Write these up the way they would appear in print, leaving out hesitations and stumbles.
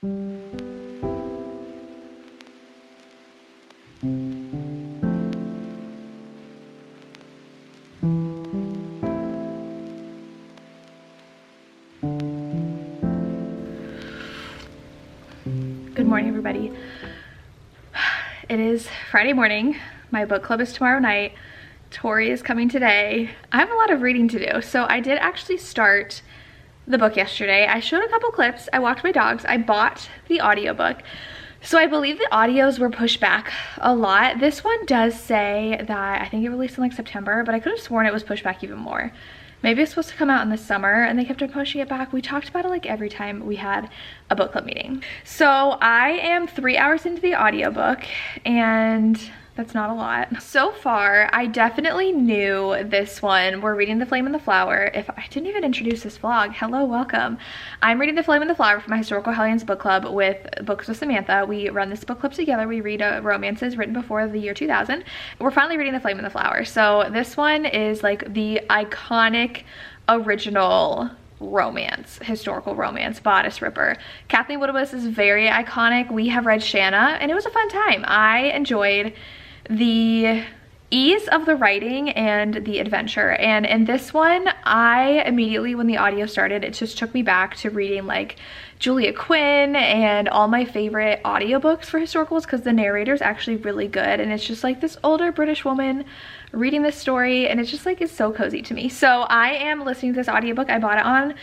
Good morning, everybody. It is Friday morning. My book club is tomorrow night. Tori is coming today. I have a lot of reading to do, so I did actually start the book yesterday. I showed a couple clips. I walked my dogs. I bought the audiobook. So I believe the audios were pushed back a lot. This one does say that I think it released in like September, but I could have sworn it was pushed back even more. Maybe it's supposed to come out in the summer and they kept on pushing it back. We talked about it like every time we had a book club meeting. So I am 3 hours into the audiobook and that's not a lot. So far, I definitely knew this one. We're reading The Flame and the Flower. If I didn't even introduce this vlog, hello, welcome. I'm reading The Flame and the Flower for my Historical Hellions book club with Books with Samantha. We run this book club together. We read romances written before the year 2000. We're finally reading The Flame and the Flower. So this one is like the iconic original romance, historical romance, bodice ripper. Kathleen Woodiwiss is very iconic. We have read Shanna and it was a fun time. I enjoyed the ease of the writing and the adventure, and in this one I immediately, when the audio started, it just took me back to reading like Julia Quinn and all my favorite audiobooks for historicals, because the narrator is actually really good and it's just like this older British woman reading this story and it's just like it's so cozy to me. So I am listening to this audiobook. I bought it on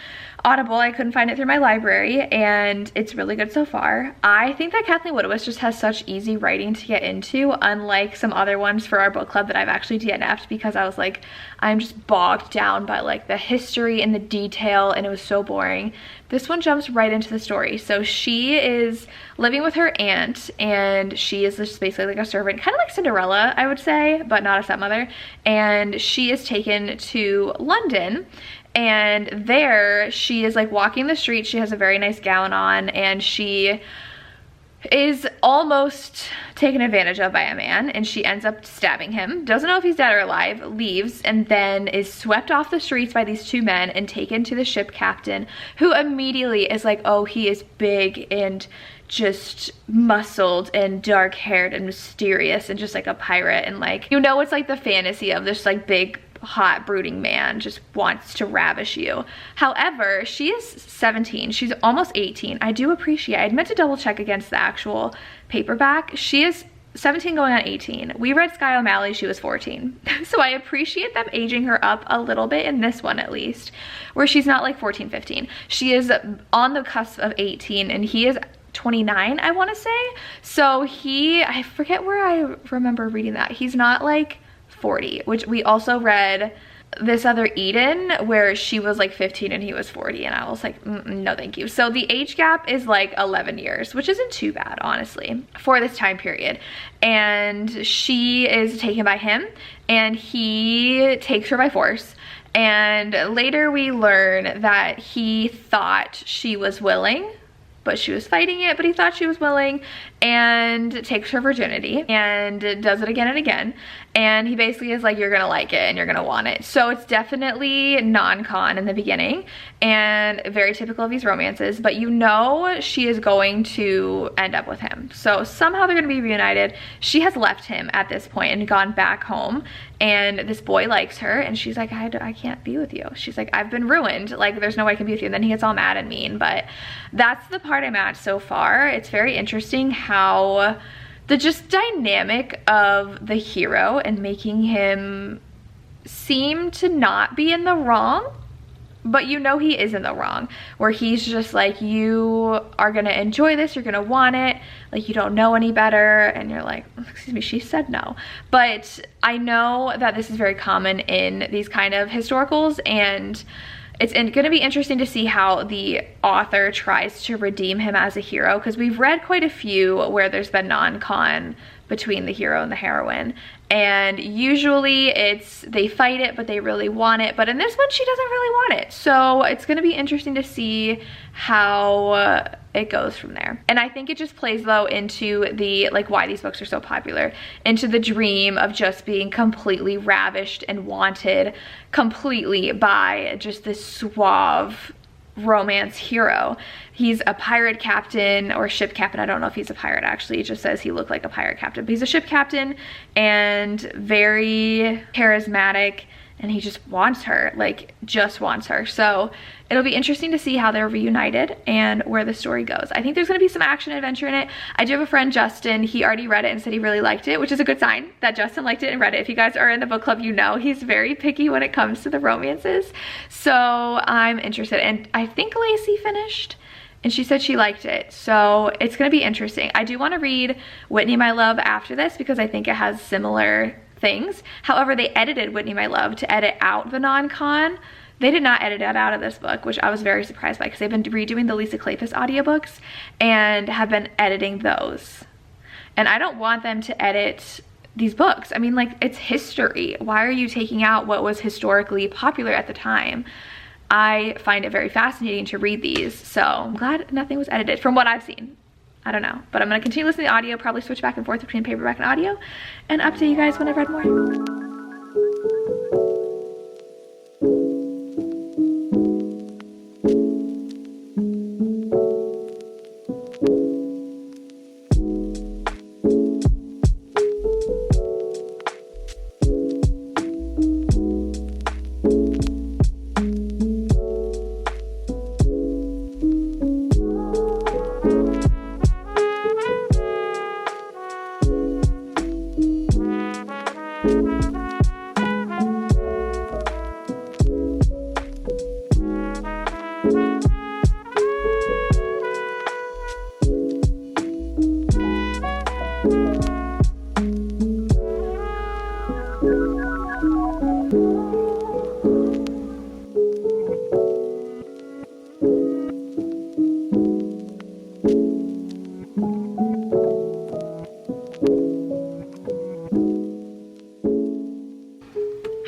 Audible. I couldn't find it through my library and it's really good so far. I think that Kathleen Woodiwiss just has such easy writing to get into, unlike some other ones for our book club that I've actually DNF'd because I was like, I'm just bogged down by like the history and the detail and it was so boring. This one jumps right into the story. So she is living with her aunt and she is just basically like a servant, kind of like Cinderella, I would say, but not a stepmother. And she is taken to London, and there she is like walking the street. She has a very nice gown on and she is almost taken advantage of by a man and she ends up stabbing him. Doesn't know if he's dead or alive, leaves, and then is swept off the streets by these two men and taken to the ship captain, who immediately is like, oh, he is big and just muscled and dark haired and mysterious and just like a pirate, and like, you know, it's like the fantasy of this like big hot brooding man just wants to ravish you. However, she is 17. She's almost 18. I do appreciate, I meant to double check against the actual paperback. She is 17 going on 18. We read Sky O'Malley, she was 14. So I appreciate them aging her up a little bit in this one, at least, where she's not like 14, 15. She is on the cusp of 18 and he is 29, I want to say. So I forget where I remember reading that. He's not like 40, which we also read this other Eden where she was like 15 and he was 40, and I was like, no thank you. So the age gap is like 11 years, which isn't too bad honestly for this time period. And she is taken by him and he takes her by force, and later we learn that he thought she was willing, but she was fighting it, but he thought she was willing, and takes her virginity and does it again and again. And he basically is like, you're gonna like it and you're gonna want it. So it's definitely non-con in the beginning and very typical of these romances, but you know she is going to end up with him. So somehow they're gonna be reunited. She has left him at this point and gone back home, and this boy likes her and she's like, I can't be with you. She's like, I've been ruined, like there's no way I can be with you. And then he gets all mad and mean. But that's the part I'm at so far. It's very interesting how the just dynamic of the hero and making him seem to not be in the wrong, but you know he is in the wrong, where he's just like, you are gonna enjoy this, you're gonna want it, like you don't know any better, and you're like, excuse me, she said no. But I know that this is very common in these kind of historicals, and it's going to be interesting to see how the author tries to redeem him as a hero, because we've read quite a few where there's been non-con between the hero and the heroine, and usually it's they fight it but they really want it, but in this one she doesn't really want it. So it's going to be interesting to see how it goes from there. And I think it just plays though into the like why these books are so popular, into the dream of just being completely ravished and wanted completely by just this suave romance hero. He's a pirate captain or ship captain. I don't know if he's a pirate actually. It just says he looked like a pirate captain, but he's a ship captain and very charismatic, and he just wants her, like just wants her. So it'll be interesting to see how they're reunited and where the story goes. I think there's gonna be some action adventure in it. I do have a friend, Justin, he already read it and said he really liked it, which is a good sign that Justin liked it and read it. If you guys are in the book club, you know he's very picky when it comes to the romances. So I'm interested, and I think Lacey finished and she said she liked it. So it's gonna be interesting. I do wanna read Whitney, My Love after this because I think it has similar things. However, they edited Whitney, My Love to edit out the non-con. They did not edit it out of this book, which I was very surprised by because they've been redoing the Lisa Kleypas audiobooks and have been editing those. And I don't want them to edit these books. I mean, like, it's history. Why are you taking out what was historically popular at the time? I find it very fascinating to read these, so I'm glad nothing was edited from what I've seen. I don't know, but I'm gonna continue listening to audio, probably switch back and forth between paperback and audio, and update you guys when I've read more.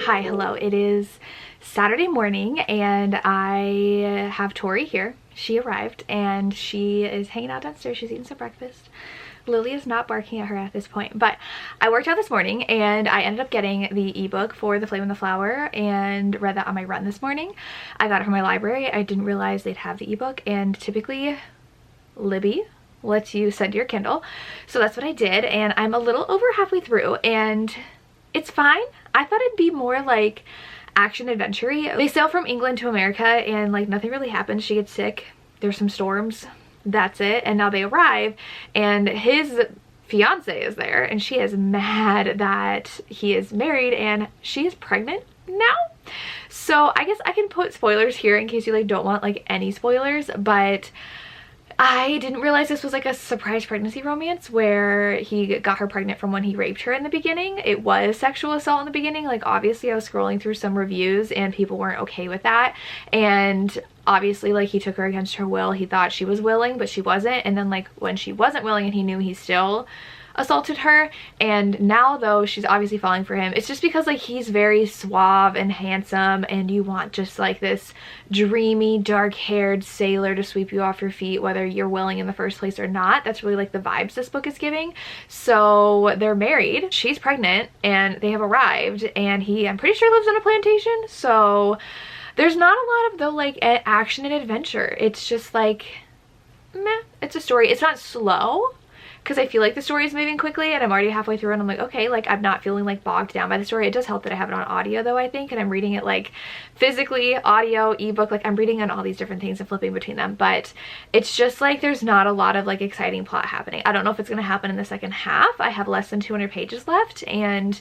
Hi, hello. It is Saturday morning and I have Tori here. She arrived and she is hanging out downstairs. She's eating some breakfast. Lily is not barking at her at this point, but I worked out this morning and I ended up getting the ebook for The Flame and the Flower and read that on my run this morning. I got it from my library. I didn't realize they'd have the ebook, and typically Libby lets you send your Kindle. So that's what I did, and I'm a little over halfway through and it's fine. I thought it'd be more like action adventure-y. They sail from England to America and like nothing really happens. She gets sick, there's some storms, that's it. And now they arrive and his fiance is there and she is mad that he is married and she is pregnant now. So I guess I can put spoilers here in case you like don't want like any spoilers, but I didn't realize this was like a surprise pregnancy romance where he got her pregnant from when he raped her in the beginning. It was sexual assault in the beginning. Like, obviously I was scrolling through some reviews and people weren't okay with that. And obviously like he took her against her will. He thought she was willing, but she wasn't. And then like when she wasn't willing and he knew, he still assaulted her. And now though she's obviously falling for him, it's just because like he's very suave and handsome and you want just like this dreamy dark-haired sailor to sweep you off your feet whether you're willing in the first place or not. That's really like the vibes this book is giving. So they're married, she's pregnant, and they have arrived, and he, I'm pretty sure, lives on a plantation. So there's not a lot of the like action and adventure. It's just like meh. It's a story. It's not slow because I feel like the story is moving quickly and I'm already halfway through and I'm like, okay, like I'm not feeling like bogged down by the story. It does help that I have it on audio though, I think, and I'm reading it like physically, audio, ebook, like I'm reading on all these different things and flipping between them, but it's just like there's not a lot of like exciting plot happening. I don't know if it's going to happen in the second half. I have less than 200 pages left and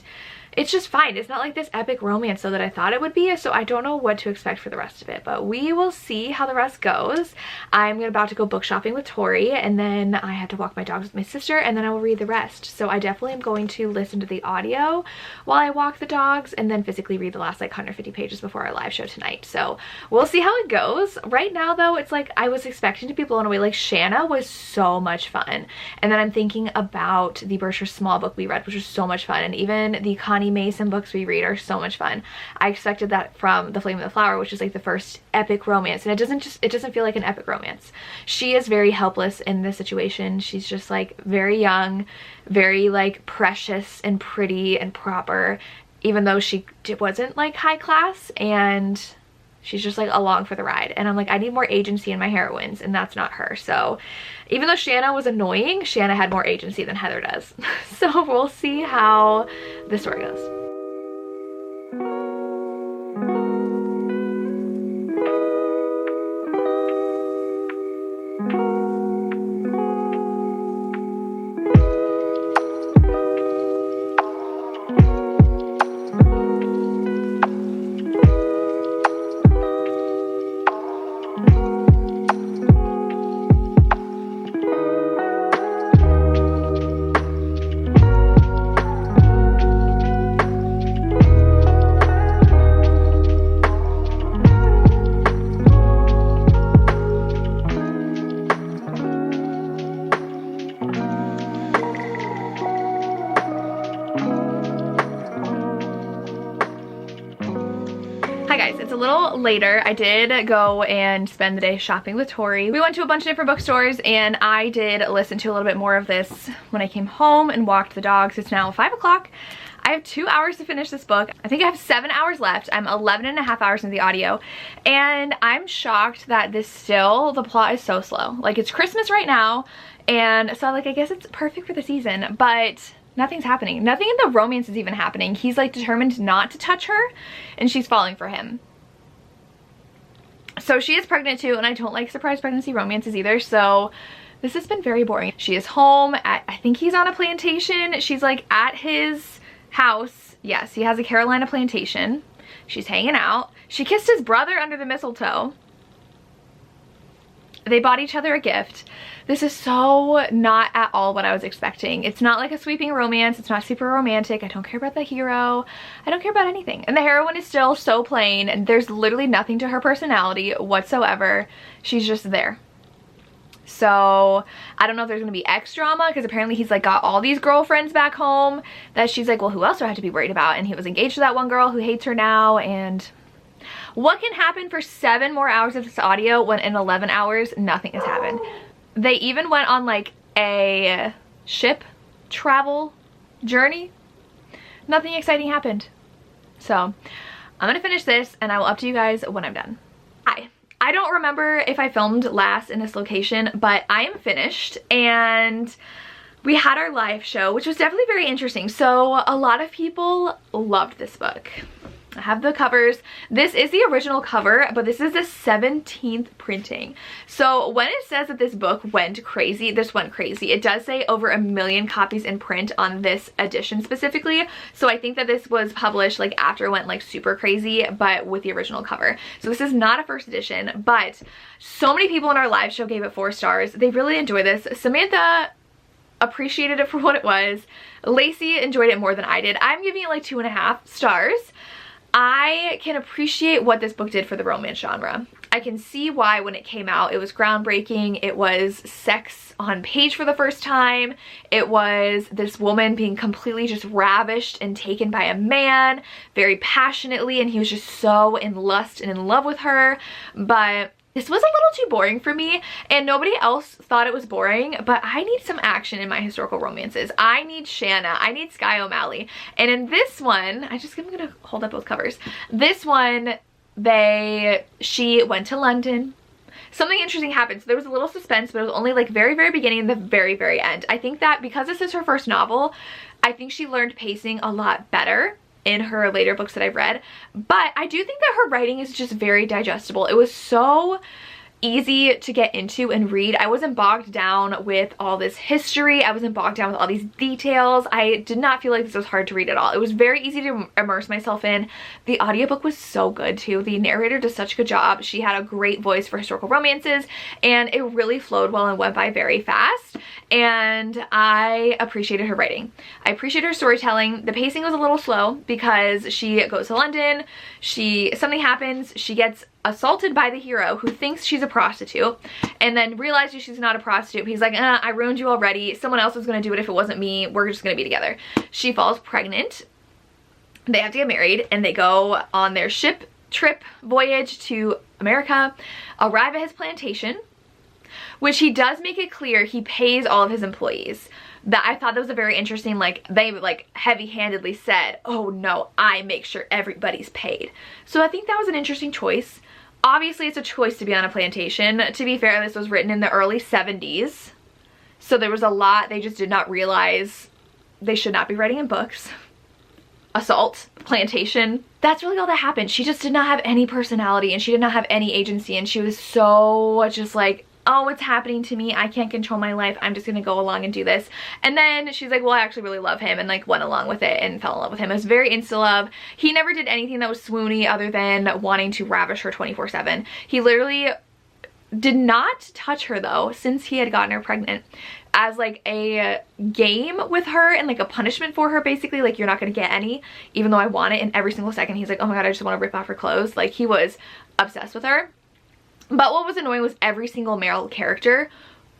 it's just fine. It's not like this epic romance though that I thought it would be, so I don't know what to expect for the rest of it, but we will see how the rest goes. I'm about to go book shopping with Tori, and then I have to walk my dogs with my sister, and then I will read the rest. So I definitely am going to listen to the audio while I walk the dogs and then physically read the last like 150 pages before our live show tonight. So we'll see how it goes. Right now though, it's like I was expecting to be blown away. Like Shanna was so much fun, and then I'm thinking about the Berkshire Small book we read, which was so much fun, and even the Connie Mason books we read are so much fun. I expected that from The Flame and the Flower, which is like the first epic romance, and it doesn't feel like an epic romance. She is very helpless in this situation. She's just like very young, very like precious and pretty and proper, even though she wasn't like high class, and She's just like along for the ride. And I'm like, I need more agency in my heroines, and that's not her. So even though Shanna was annoying, Shanna had more agency than Heather does. So we'll see how this story goes. Hi guys, it's a little later. I did go and spend the day shopping with Tori. We went to a bunch of different bookstores, and I did listen to a little bit more of this when I came home and walked the dogs. It's now 5 o'clock. I have 2 hours to finish this book. I think I have 7 hours left. I'm 11 and a half hours into the audio, and I'm shocked that the plot is so slow. Like, it's Christmas right now, and so like I guess it's perfect for the season, but nothing's happening. Nothing in the romance is even happening. He's like determined not to touch her, and she's falling for him. So she is pregnant too, and I don't like surprise pregnancy romances either, so this has been very boring. She is home at, I think he's on a plantation. She's like at his house. Yes, he has a Carolina plantation. She's hanging out. She kissed his brother under the mistletoe. They bought each other a gift. This is so not at all what I was expecting. It's not like a sweeping romance. It's not super romantic. I don't care about the hero. I don't care about anything. And the heroine is still so plain, and there's literally nothing to her personality whatsoever. She's just there. So I don't know if there's gonna be X drama, because apparently he's like got all these girlfriends back home that she's like, well, who else do I have to be worried about? And he was engaged to that one girl who hates her now, and what can happen for 7 more hours of this audio when in 11 hours nothing has happened? They even went on like a ship travel journey. Nothing exciting happened. So I'm gonna finish this, and I will up to you guys when I'm done. I don't remember if I filmed last in this location, but I am finished, and we had our live show, which was definitely very interesting. So a lot of people loved this book. I have the covers. This is the original cover, but this is the 17th printing. So when it says that this book went crazy, this went crazy. It does say over 1 million copies in print on this edition specifically. So I think that this was published like after it went like super crazy, but with the original cover. So this is not a first edition, but so many people in our live show gave it 4 stars. They really enjoyed this. Samantha appreciated it for what it was. Lacey enjoyed it more than I did. I'm giving it like 2.5 stars. I can appreciate what this book did for the romance genre. I can see why when it came out it was groundbreaking. It was sex on page for the first time. It was this woman being completely just ravished and taken by a man very passionately, and he was just so in lust and in love with her. But this was a little too boring for me, and nobody else thought it was boring, but I need some action in my historical romances. I need Shanna. I need Skye O'Malley. And in this one, I'm gonna hold up both covers. This one, she went to London. Something interesting happened. So there was a little suspense, but it was only like very, very beginning and the very, very end. I think that because this is her first novel, I think she learned pacing a lot better in her later books that I've read, but I do think that her writing is just very digestible. It was so easy to get into and read. I wasn't bogged down with all this history. I wasn't bogged down with all these details. I did not feel like this was hard to read at all. It was very easy to immerse myself in. The audiobook was so good too. The narrator does such a good job. She had a great voice for historical romances, and it really flowed well and went by very fast, and I appreciated her writing. I appreciated her storytelling. The pacing was a little slow because she goes to London, something happens, she gets assaulted by the hero who thinks she's a prostitute and then realizes she's not a prostitute. He's like, I ruined you already. Someone else was gonna do it if it wasn't me. We're just gonna be together. She falls pregnant. They have to get married, and they go on their ship trip voyage to America, arrive at his plantation, which he does make it clear he pays all of his employees. That I thought that was a very interesting, like, they like heavy-handedly said, oh no, I make sure everybody's paid. So I think that was an interesting choice. Obviously, it's a choice to be on a plantation. To be fair, this was written in the early 70s. So there was a lot they just did not realize they should not be writing in books. Assault, plantation, that's really all that happened. She just did not have any personality and she did not have any agency, and she was so just like, oh, it's happening to me, I can't control my life, I'm just gonna go along and do this. And then she's like, well, I actually really love him, and like went along with it and fell in love with him. It was very insta-love. He never did anything that was swoony other than wanting to ravish her 24/7. He literally did not touch her though, since he had gotten her pregnant, as like a game with her and like a punishment for her, basically. Like, you're not gonna get any, even though I want it. And every single second he's like, oh my god, I just want to rip off her clothes. Like, he was obsessed with her. But what was annoying was every single male character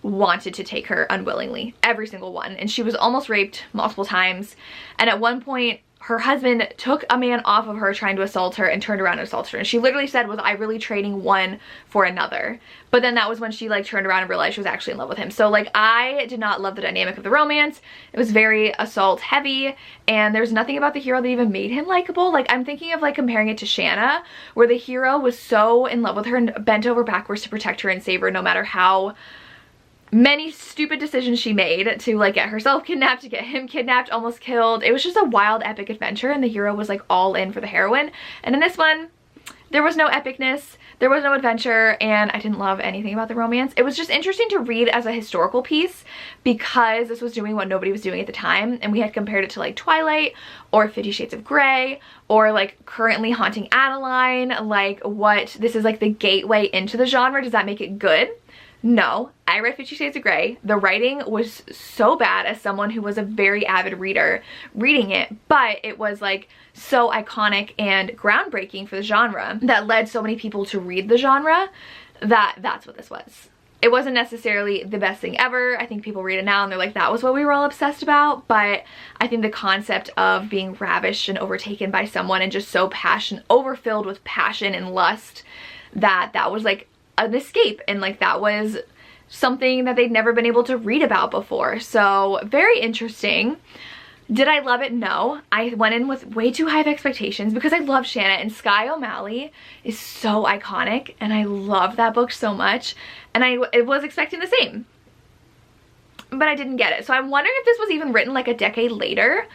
wanted to take her unwillingly, every single one. And she was almost raped multiple times, and at one point her husband took a man off of her trying to assault her and turned around and assaulted her. And she literally said, was I really trading one for another? But then that was when she like turned around and realized she was actually in love with him. So like, I did not love the dynamic of the romance. It was very assault heavy, and there's nothing about the hero that even made him likable. Like, I'm thinking of like comparing it to Shanna, where the hero was so in love with her and bent over backwards to protect her and save her, no matter how many stupid decisions she made to like get herself kidnapped, to get him kidnapped, almost killed. It was just a wild epic adventure, and the hero was like all in for the heroine. And in this one, there was no epicness, there was no adventure, and I didn't love anything about the romance. It was just interesting to read as a historical piece, because this was doing what nobody was doing at the time, and we had compared it to like Twilight or 50 Shades of Grey or like currently Haunting Adeline. Like, what, this is like the gateway into the genre. Does that make it good? No. I read 50 Shades of Grey. The writing was so bad, as someone who was a very avid reader reading it, but it was like so iconic and groundbreaking for the genre that led so many people to read the genre, that's what this was. It wasn't necessarily the best thing ever. I think people read it now and they're like, that was what we were all obsessed about. But I think the concept of being ravished and overtaken by someone and just so overfilled with passion and lust, that was like an escape, and like that was something that they'd never been able to read about before. So very interesting. Did I love it? No. I went in with way too high of expectations because I love Shanna, and Skye O'Malley is so iconic and I love that book so much, and I was expecting the same, but I didn't get it. So I'm wondering if this was even written like a decade later,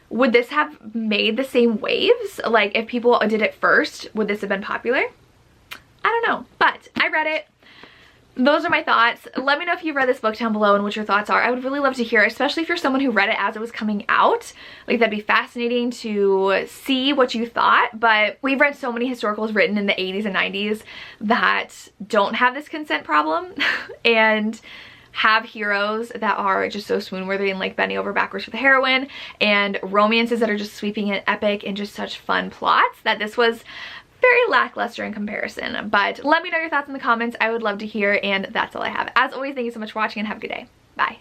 would this have made the same waves? Like, if people did it first, would this have been popular? I don't know, but I read it. Those are my thoughts. Let me know if you read this book down below and what your thoughts are. I would really love to hear, especially if you're someone who read it as it was coming out. Like, that'd be fascinating to see what you thought. But we've read so many historicals written in the 80s and 90s that don't have this consent problem and have heroes that are just so swoon-worthy and like bending over backwards for the heroine, and romances that are just sweeping and epic and just such fun plots, that this was very lackluster in comparison. But let me know your thoughts in the comments. I would love to hear, and that's all I have. As always, thank you so much for watching and have a good day. Bye.